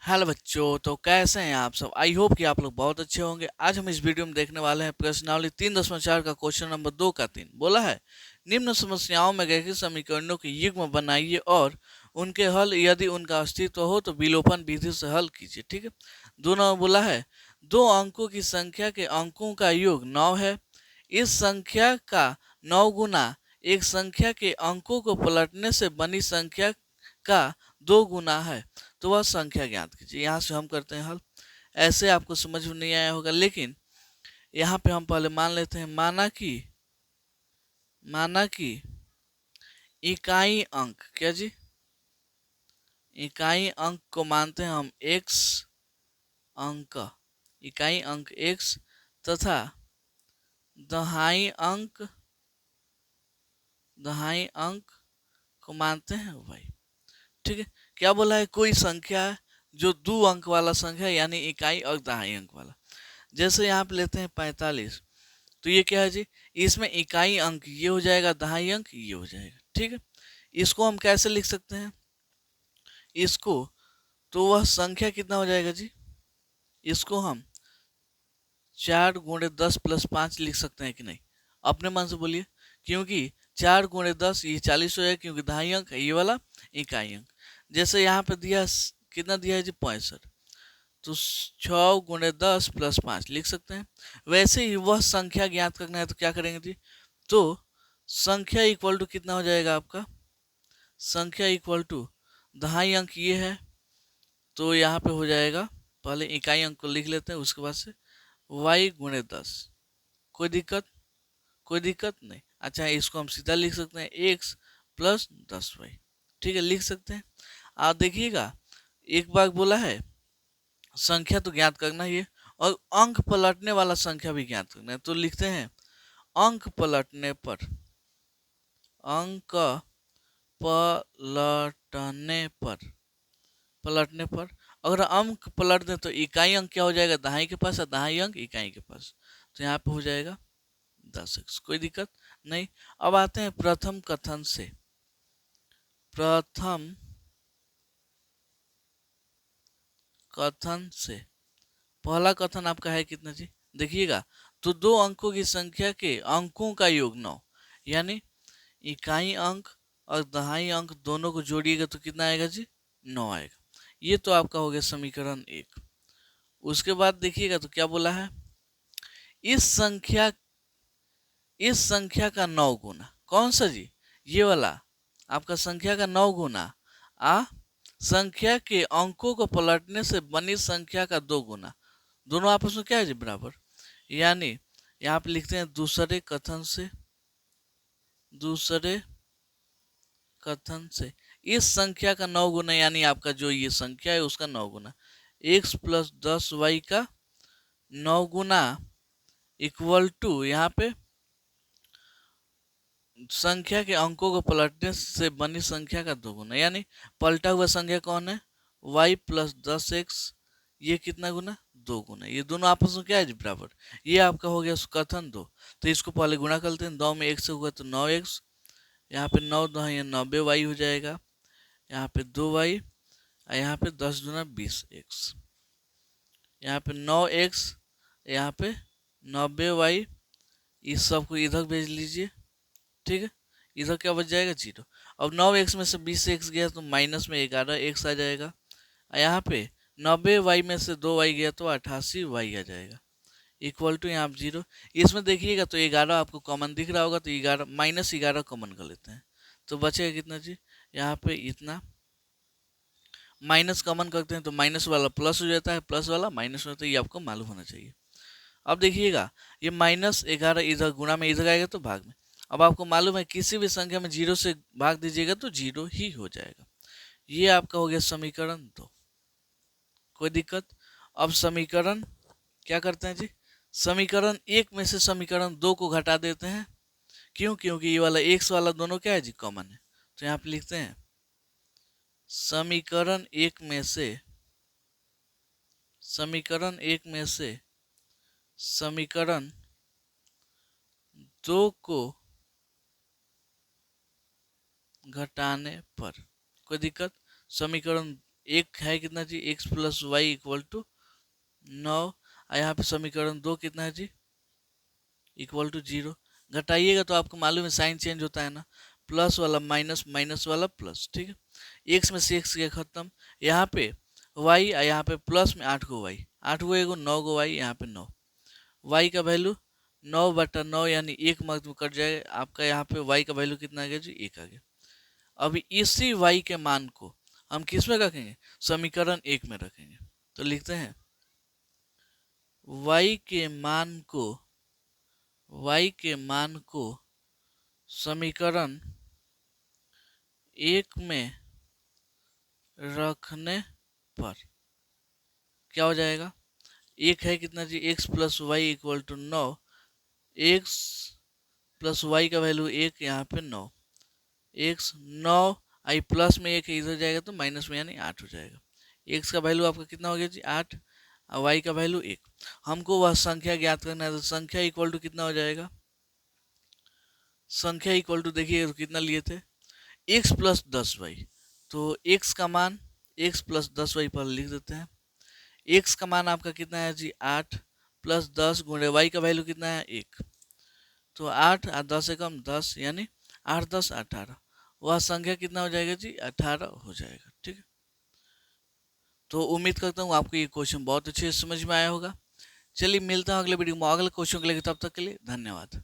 Hello बच्चों, तो कैसे हैं आप सब। आई होप कि आप लोग बहुत अच्छे होंगे। आज हम इस वीडियो में देखने वाले हैं प्रश्नावली 3.4 का क्वेश्चन नंबर 2 का 3। बोला है निम्न समस्याओं में रैखिक समीकरणों के युग्म बनाइए और उनके हल यदि उनका अस्तित्व हो तो विलोपन विधि से हल कीजिए। ठीक है। दोनों में बोला है दो अंकों की संख्या के अंकों का योग 9 है। इस संख्या का 9 गुना एक संख्या के अंकों को पलटने से बनी संख्या का 2 गुना है, तो वह संख्या ज्ञात कीजिए। यहाँ से हम करते हैं हल। ऐसे आपको समझ में नहीं आया होगा, लेकिन यहाँ पे हम पहले मान लेते हैं। माना कि इकाई अंक, क्या जी, इकाई अंक को मानते हैं हम x अंक, इकाई अंक x तथा दहाई अंक को मानते हैं y। ठीक है। क्या बोला है, कोई संख्या है जो 2 अंक वाला संख्या यानी इकाई और दहाई अंक वाला। जैसे यहाँ पे लेते हैं 45, तो ये क्या है जी, इसमें इकाई अंक ये हो जाएगा, दहाई अंक ये हो जाएगा। ठीक है। इसको हम कैसे लिख सकते हैं इसको, तो वह संख्या कितना हो जाएगा जी, इसको हम 4 गुणे 10 प्लस 5 लिख सकते हैं कि नहीं, अपने मन से बोलिए। क्योंकि 4 गुणे 10 ये 40 हो जाएगा, क्योंकि दहाई अंक है ये वाला इकाई अंक। जैसे यहाँ पे दिया कितना दिया है जी, 65, तो 6 गुणे 10 प्लस 5 लिख सकते हैं। वैसे ही वह संख्या ज्ञात करना है तो क्या करेंगे जी, तो संख्या इक्वल टू कितना हो जाएगा आपका, संख्या इक्वल टू दहाई अंक ये है, तो यहाँ पे हो जाएगा, पहले इकाई अंक को लिख लेते हैं, उसके बाद से y गुणे 10। कोई दिक्कत नहीं। अच्छा, इसको हम सीधा लिख सकते हैं x प्लस 10y। ठीक है, लिख सकते हैं। आप देखिएगा, एक बार बोला है संख्या तो ज्ञात करना ही है और अंक पलटने वाला संख्या भी ज्ञात करना है, तो लिखते हैं अंक पलटने पर, अंक पलटने पर अगर अंक पलट दें तो इकाई अंक क्या हो जाएगा, दहाई के पास, और दहाई अंक इकाई के पास, तो यहाँ पे हो जाएगा 10x। कोई दिक्कत नहीं। अब आते हैं प्रथम कथन से। पहला कथन आपका है कितना जी, देखिएगा, तो 2 अंकों की संख्या के अंकों का योग 9, यानी इकाई अंक और दहाई अंक दोनों को जोड़िएगा तो कितना आएगा जी, 9 आएगा। ये तो आपका हो गया समीकरण 1। उसके बाद देखिएगा तो क्या बोला है, इस संख्या का 9 गुना, कौन सा जी, ये वाला आपका संख्या का 9 गुना संख्या के अंकों को पलटने से बनी संख्या का 2 गुना, दोनों आपस में क्या है जी, बराबर। यानी यहाँ पे लिखते हैं दूसरे कथन से इस संख्या का 9 गुना, यानी आपका जो ये संख्या है उसका 9 गुना, x प्लस 10y का 9 गुना इक्वल टू यहाँ पे संख्या के अंकों को पलटने से बनी संख्या का 2 गुना, यानी पलटा हुआ संख्या कौन है, y प्लस 10x, ये कितना गुना, 2 गुना। ये दोनों आपस में क्या है जी, बराबर। ये आपका हो गया कथन 2। तो इसको पहले गुणा करते हैं, 2 में 1 से हुआ तो 9x, यहाँ पे 9 2 यहाँ 90y हो जाएगा, यहाँ पे 2y, और यहाँ पे 10 दूना 20x, यहाँ पे 9x, यहाँ पे 90y, इस सब को इधर भेज लीजिए। ठीक है, इधर क्या बच जाएगा, 0। अब 9x में से 20x गया तो माइनस में 11x आ जाएगा, यहाँ पे 90y में से 2y गया तो 88y आ जाएगा, इक्वल टू यहाँ 0। इसमें देखिएगा तो 11 आपको कॉमन दिख रहा होगा, तो 11 माइनस 11 कॉमन कर लेते हैं, तो बचेगा कितना जी, यहाँ पे इतना, माइनस कॉमन करते हैं तो माइनस वाला प्लस हो जाता है, प्लस वाला माइनस हो जाता है, ये आपको मालूम होना चाहिए। अब देखिएगा, ये -11 इधर गुणा में इधर आएगा तो भाग में। अब आपको मालूम है किसी भी संख्या में 0 से भाग दीजिएगा तो 0 ही हो जाएगा। ये आपका हो गया समीकरण 2। कोई दिक्कत। अब समीकरण क्या करते हैं जी, समीकरण 1 में से समीकरण 2 को घटा देते हैं। क्यों, क्योंकि ये वाला x वाला दोनों क्या है जी, कॉमन है। तो यहाँ पे लिखते हैं समीकरण 1 में से समीकरण 2 को घटाने पर, कोई दिक्कत, समीकरण एक है कितना जी, x plus Y equal to 9। और यहाँ पे समीकरण 2 कितना है जी, इक्वल टू 0। घटाइएगा तो आपको मालूम है साइन चेंज होता है ना, प्लस वाला माइनस, माइनस वाला प्लस, ठीक है। एक्स में से एक्स गया खत्म, यहाँ पे वाई, यहाँ पे प्लस में 8 को वाई, 8 को एगो 9 को वाई, यहाँ पे 9, वाई का वैल्यू 9/9 यानी 1 मार्क में कट जाएगा आपका। यहाँ पे वाई का वैल्यू कितना आ गया जी, 1 आ गया। अभी इसी वाई के मान को हम किस में रखेंगे, समीकरण 1 में रखेंगे। तो लिखते हैं वाई के मान को, y के मान को समीकरण 1 में रखने पर क्या हो जाएगा, एक है कितना जी, x plus Y equal to 9, X plus Y का वैल्यू 1, यहाँ पे 9, x 9 आई प्लस में 1 इधर जाएगा तो माइनस में यानी 8 हो जाएगा। x का वैल्यू आपका कितना हो गया जी, 8, और y का वैल्यू 1। हमको वह संख्या ज्ञात करना है, तो संख्या इक्वल टू कितना हो जाएगा, संख्या इक्वल टू देखिए तो कितना लिए थे, x प्लस 10y। तो x का मान x प्लस 10y पर लिख देते हैं। x का मान आपका कितना है जी, 8 प्लस 10 गुणे y का वैल्यू कितना है, 1। तो 8 और 10 से कम 10 यानी 8 10 18, वह संख्या कितना हो जाएगा जी, 18 हो जाएगा, ठीक है। तो उम्मीद करता हूँ आपको ये क्वेश्चन बहुत अच्छे से समझ में आया होगा। चलिए मिलता हूँ अगले वीडियो में अगले क्वेश्चन के लिए, तब तक के लिए धन्यवाद।